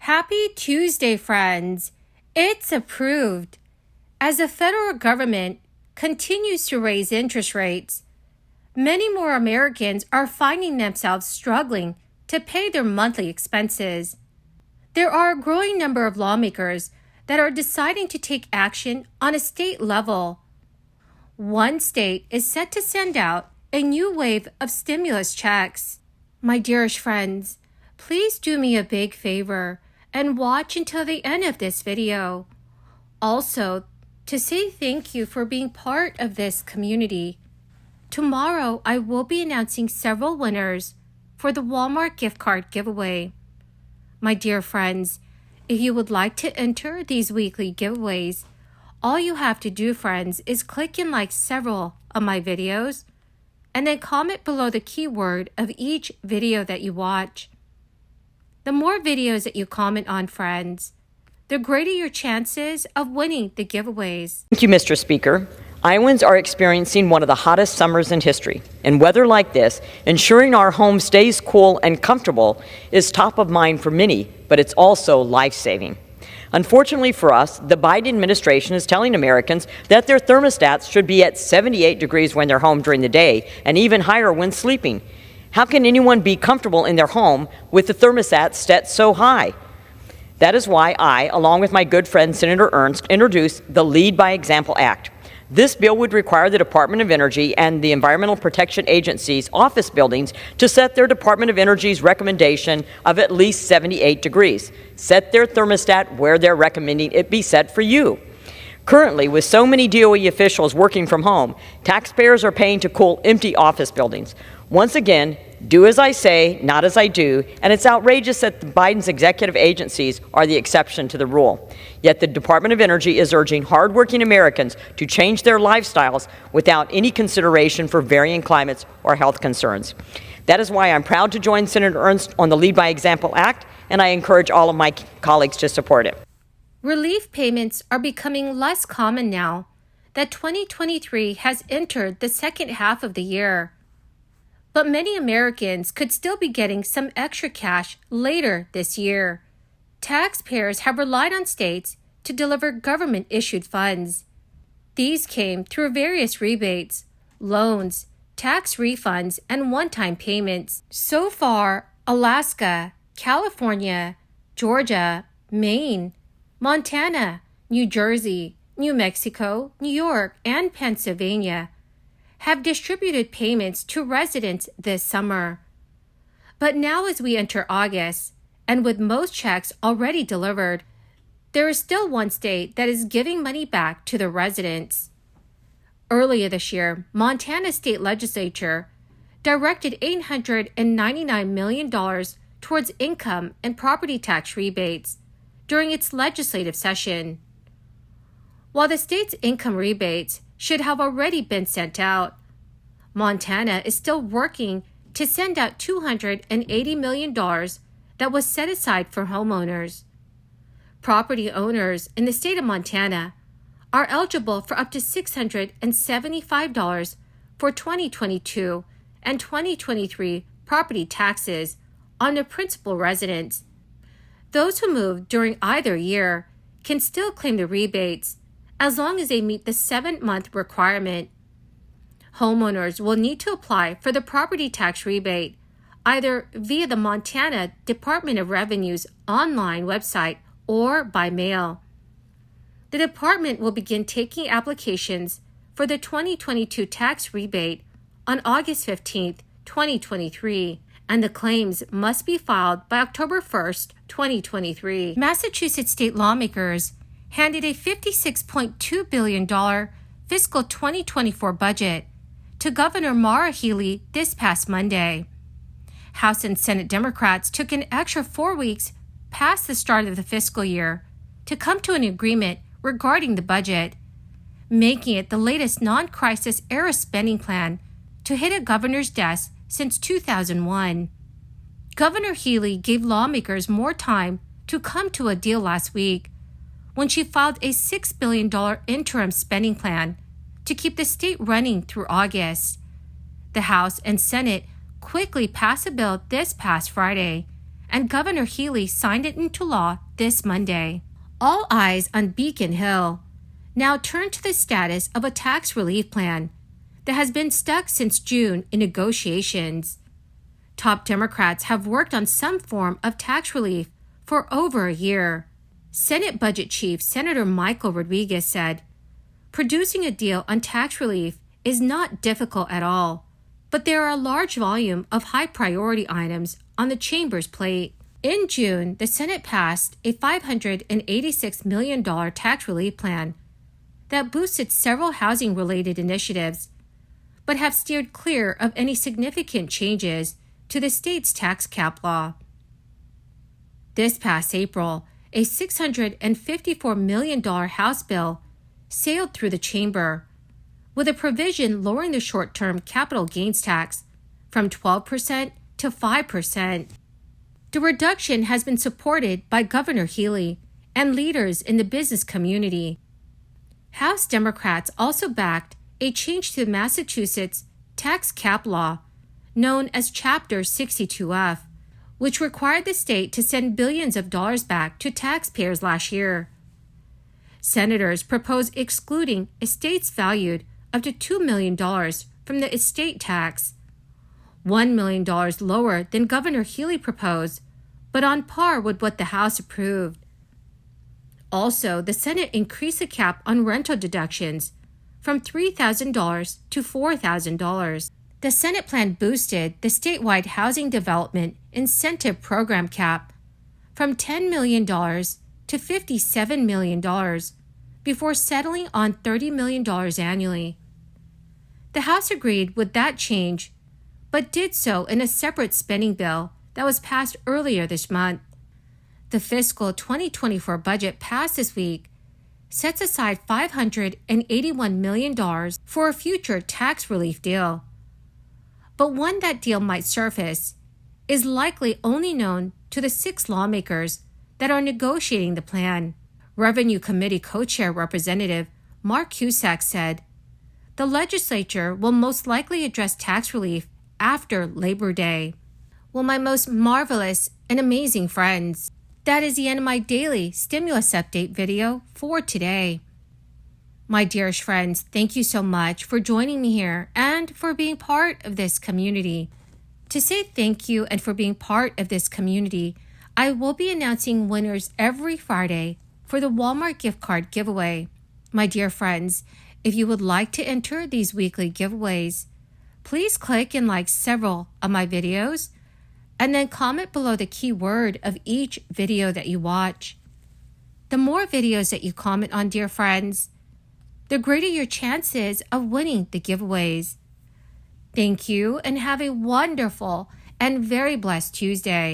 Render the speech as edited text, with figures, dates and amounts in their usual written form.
Happy Tuesday, friends! It's approved. As the federal government continues to raise interest rates, many more Americans are finding themselves struggling to pay their monthly expenses. There are a growing number of lawmakers that are deciding to take action on a state level. One state is set to send out a new wave of stimulus checks. My dearest friends, please do me a big favor and watch until the end of this video. Also, to say thank you for being part of this community. Tomorrow, I will be announcing several winners for the Walmart gift card giveaway. My dear friends, if you would like to enter these weekly giveaways, all you have to do, friends, is click and like several of my videos and then comment below the keyword of each video that you watch. The more videos that you comment on, friends, the greater your chances of winning the giveaways. Thank you, Mr. Speaker. Iowans are experiencing one of the hottest summers in history. In weather like this, ensuring our home stays cool and comfortable is top of mind for many, but it's also life-saving. Unfortunately for us, the Biden administration is telling Americans that their thermostats should be at 78 degrees when they're home during the day and even higher when sleeping. How can anyone be comfortable in their home with the thermostat set so high? That is why I, along with my good friend Senator Ernst, introduced the Lead by Example Act. This bill would require the Department of Energy and the Environmental Protection Agency's office buildings to set their Department of Energy's recommendation of at least 78 degrees. Set their thermostat where they're recommending it be set for you. Currently, with so many DOE officials working from home, taxpayers are paying to cool empty office buildings. Once again, do as I say, not as I do, and it's outrageous that Biden's executive agencies are the exception to the rule. Yet the Department of Energy is urging hardworking Americans to change their lifestyles without any consideration for varying climates or health concerns. That is why I'm proud to join Senator Ernst on the Lead by Example Act, and I encourage all of my colleagues to support it. Relief payments are becoming less common now that 2023 has entered the second half of the year. But many Americans could still be getting some extra cash later this year. Taxpayers have relied on states to deliver government-issued funds. These came through various rebates, loans, tax refunds, and one-time payments. So far, Alaska, California, Georgia, Maine, Montana, New Jersey, New Mexico, New York, and Pennsylvania have distributed payments to residents this summer. But now as we enter August, and with most checks already delivered, there is still one state that is giving money back to the residents. Earlier this year, Montana State Legislature directed $899 million towards income and property tax rebates during its legislative session. While the state's income rebates should have already been sent out, Montana is still working to send out $280 million that was set aside for homeowners. Property owners in the state of Montana are eligible for up to $675 for 2022 and 2023 property taxes on their principal residence. Those who moved during either year can still claim the rebates as long as they meet the 7-month requirement. Homeowners will need to apply for the property tax rebate either via the Montana Department of Revenue's online website or by mail. The department will begin taking applications for the 2022 tax rebate on August 15, 2023, and the claims must be filed by October 1, 2023. Massachusetts state lawmakers handed a $56.2 billion fiscal 2024 budget to Governor Maura Healey this past Monday. House and Senate Democrats took an extra 4 weeks past the start of the fiscal year to come to an agreement regarding the budget, making it the latest non-crisis era spending plan to hit a governor's desk since 2001. Governor Healey gave lawmakers more time to come to a deal last week when she filed a $6 billion interim spending plan to keep the state running through August. The House and Senate quickly passed a bill this past Friday, and Governor Healy signed it into law this Monday. All eyes on Beacon Hill now turn to the status of a tax relief plan that has been stuck since June in negotiations. Top Democrats have worked on some form of tax relief for over a year. Senate Budget Chief Senator Michael Rodriguez said, "Producing a deal on tax relief is not difficult at all, but there are a large volume of high-priority items on the chamber's plate." In June, the Senate passed a $586 million tax relief plan that boosted several housing-related initiatives, but have steered clear of any significant changes to the state's tax cap law. This past April, a $654 million House bill sailed through the chamber, with a provision lowering the short-term capital gains tax from 12% to 5%. The reduction has been supported by Governor Healy and leaders in the business community. House Democrats also backed a change to the Massachusetts tax cap law, known as Chapter 62F, which required the state to send billions of dollars back to taxpayers last year. Senators proposed excluding estates valued up to $2 million from the estate tax, $1 million lower than Governor Healy proposed, but on par with what the House approved. Also, the Senate increased the cap on rental deductions from $3,000 to $4,000. The Senate plan boosted the statewide Housing Development Incentive Program cap from $10 million to $57 million before settling on $30 million annually. The House agreed with that change, but did so in a separate spending bill that was passed earlier this month. The fiscal 2024 budget passed this week sets aside $581 million for a future tax relief deal. But when that deal might surface is likely only known to the 6 lawmakers that are negotiating the plan. Revenue Committee co-chair Representative Mark Cusack said, "The legislature will most likely address tax relief after Labor Day." Well, my most marvelous and amazing friends, that is the end of my daily stimulus update video for today. My dearest friends, thank you so much for joining me here and for being part of this community. To say thank you and for being part of this community, I will be announcing winners every Friday for the Walmart gift card giveaway. My dear friends, if you would like to enter these weekly giveaways, please click and like several of my videos and then comment below the keyword of each video that you watch. The more videos that you comment on, dear friends, the greater your chances of winning the giveaways. Thank you and have a wonderful and very blessed Tuesday.